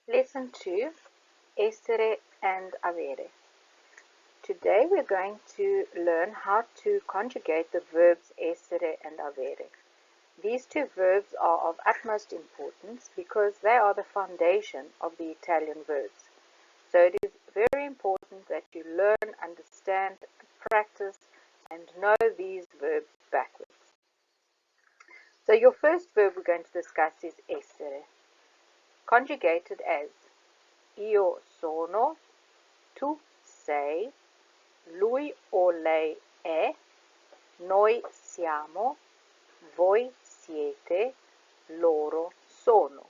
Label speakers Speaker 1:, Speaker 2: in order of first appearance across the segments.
Speaker 1: Lesson 2, essere and avere. Today we're going to learn how to conjugate the verbs essere and avere. These two verbs are of utmost importance because they are the foundation of the Italian verbs. So it is very important that you learn, understand, practice, and know these verbs backwards. So your first verb we're going to discuss is essere, conjugated as io sono, tu sei, lui o lei è, noi siamo, voi siete, loro sono.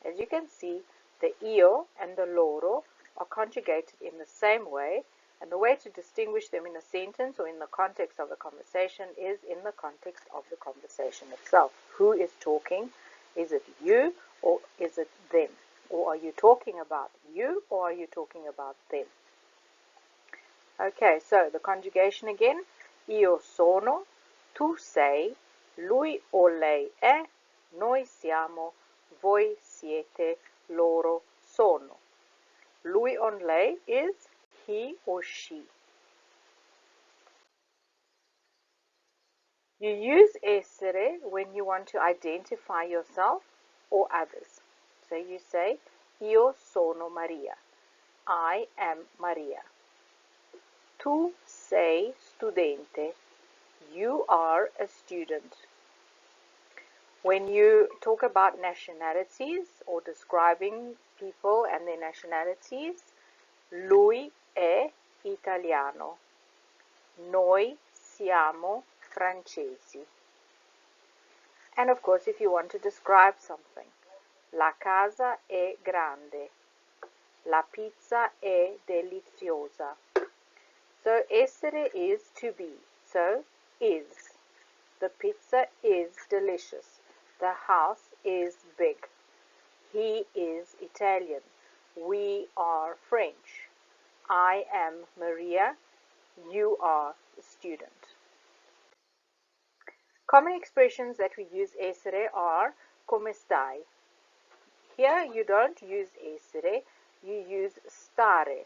Speaker 1: As you can see, the io and the loro are conjugated in the same way, and the way to distinguish them in a sentence or in the context of a conversation is in the context of the conversation itself. Who is talking? Is it you or is it them? Or are you talking about you or are you talking about them? Okay, so the conjugation again. Io sono, tu sei, lui o lei è, noi siamo, voi siete, loro sono. Lui or lei is he or she. You use essere when you want to identify yourself or others. So you say, io sono Maria. I am Maria. Tu sei studente. You are a student. When you talk about nationalities or describing people and their nationalities, lui è italiano. Noi siamo francesi. And of course, if you want to describe something, la casa è grande. La pizza è deliziosa. So essere is to be. So is. The pizza is delicious. The house is big. He is Italian. We are French. I am Maria. You are a student. Common expressions that we use essere are come stai. Here you don't use essere, you use stare.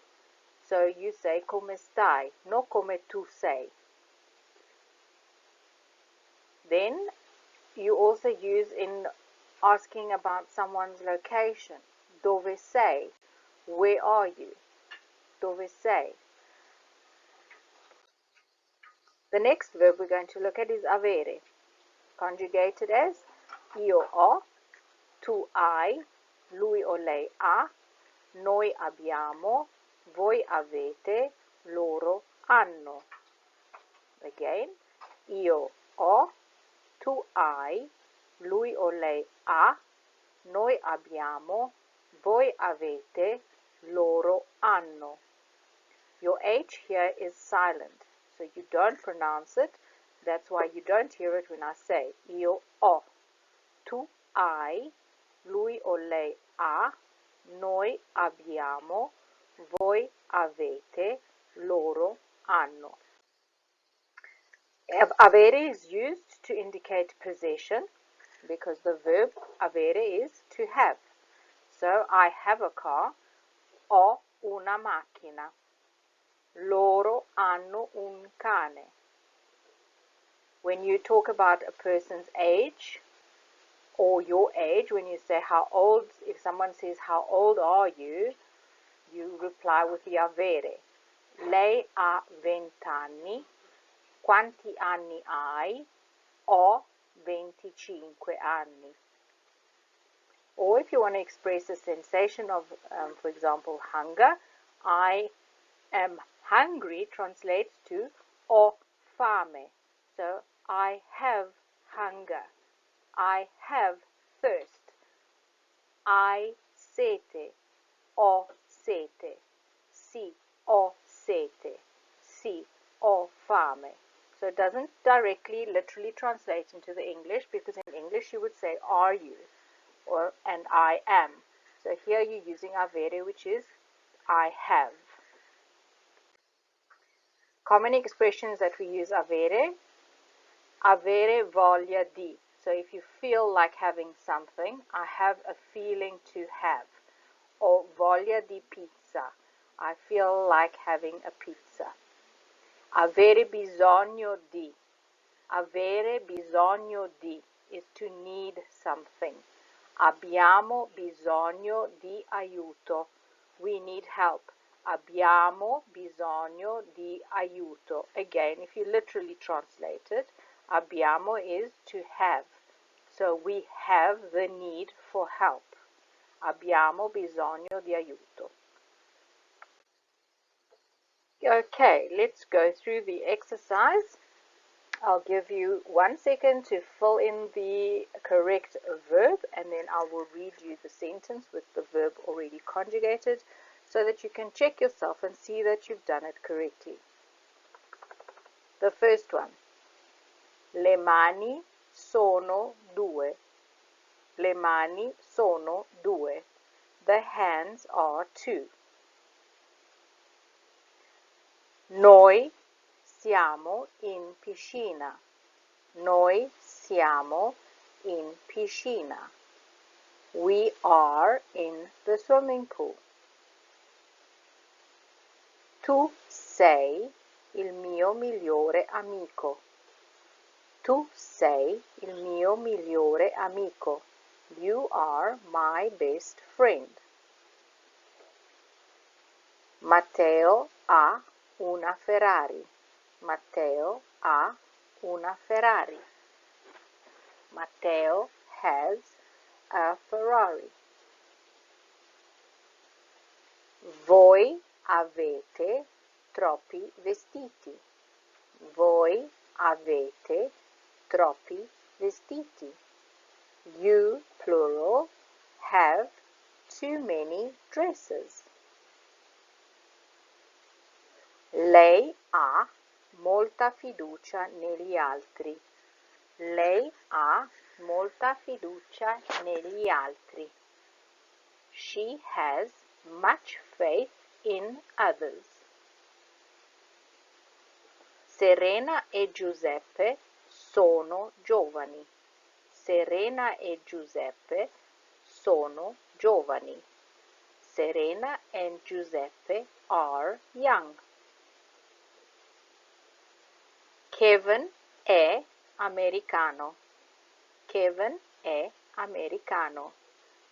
Speaker 1: So you say come stai, no come tu sei. Then you also use in asking about someone's location. Dove sei? Where are you? Dove sei? The next verb we're going to look at is avere, conjugated as io ho, tu hai, lui o lei ha, noi abbiamo, voi avete, loro hanno. Again, io ho, tu hai, lui o lei ha, noi abbiamo, voi avete, loro hanno. Your H here is silent, so you don't pronounce it. That's why you don't hear it when I say io ho, tu hai, lui o lei ha, noi abbiamo, voi avete, loro hanno. Avere is used to indicate possession because the verb avere is to have. So I have a car, ho una macchina, loro hanno un cane. When you talk about a person's age or your age, when you say how old, if someone says how old are you, you reply with the avere. Lei ha 20 anni. Quanti anni hai? Ho 25 anni. Or if you want to express a sensation of, for example, hunger, I am hungry translates to ho fame. So I have hunger. I have thirst. Hai sete. Ho sete. Sì, ho sete. Sì, ho fame. So it doesn't directly, literally translate into the English, because in English you would say are you, or and I am. So here you're using avere, which is I have. Common expressions that we use avere voglia di. So if you feel like having something, I have a feeling to have. Ho voglia di pizza. I feel like having a pizza. Avere bisogno di. Avere bisogno di is to need something. Abbiamo bisogno di aiuto. We need help. Abbiamo bisogno di aiuto. Again, if you literally translate it, abbiamo is to have. So we have the need for help. Abbiamo bisogno di aiuto. Okay, let's go through the exercise. I'll give you 1 second to fill in the correct verb, and then I will read you the sentence with the verb already conjugated so that you can check yourself and see that you've done it correctly. The first one. Le mani sono due. Le mani sono due. The hands are two. Noi siamo in piscina. Noi siamo in piscina. We are in the swimming pool. Tu sei il mio migliore amico. Tu sei il mio migliore amico. You are my best friend. Matteo ha una Ferrari. Matteo ha una Ferrari. Matteo has a Ferrari. Voi avete troppi vestiti. Voi avete troppi vestiti. You, plural, have too many dresses. Lei ha molta fiducia negli altri. Lei ha molta fiducia negli altri. She has much faith in others. Serena e Giuseppe sono giovani. Serena e Giuseppe sono giovani. Serena and Giuseppe are young. Kevin è americano. Kevin è americano.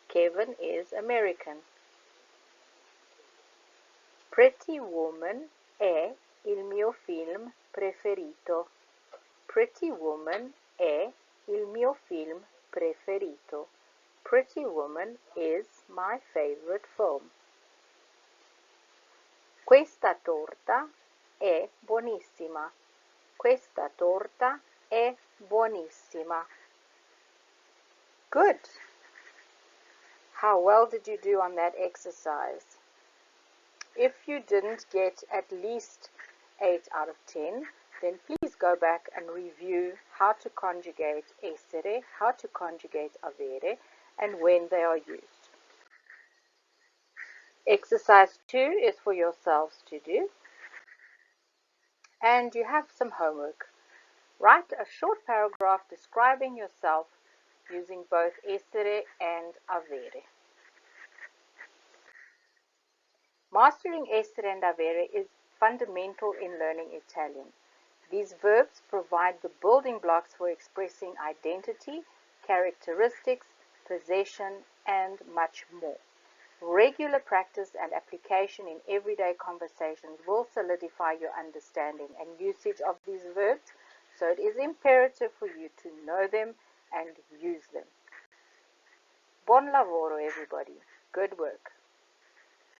Speaker 1: Kevin is American. Pretty Woman è il mio film preferito. Pretty Woman è il mio film preferito. Pretty Woman is my favorite film. Questa torta è buonissima. Questa torta è buonissima. Good. How well did you do on that exercise? If you didn't get at least 8 out of 10, then please go back and review how to conjugate essere, how to conjugate avere, and when they are used. Exercise 2 is for yourselves to do. And you have some homework. Write a short paragraph describing yourself using both essere and avere. Mastering essere and avere is fundamental in learning Italian. These verbs provide the building blocks for expressing identity, characteristics, possession, and much more. Regular practice and application in everyday conversations will solidify your understanding and usage of these verbs, so it is imperative for you to know them and use them. Buon lavoro, everybody. Good work.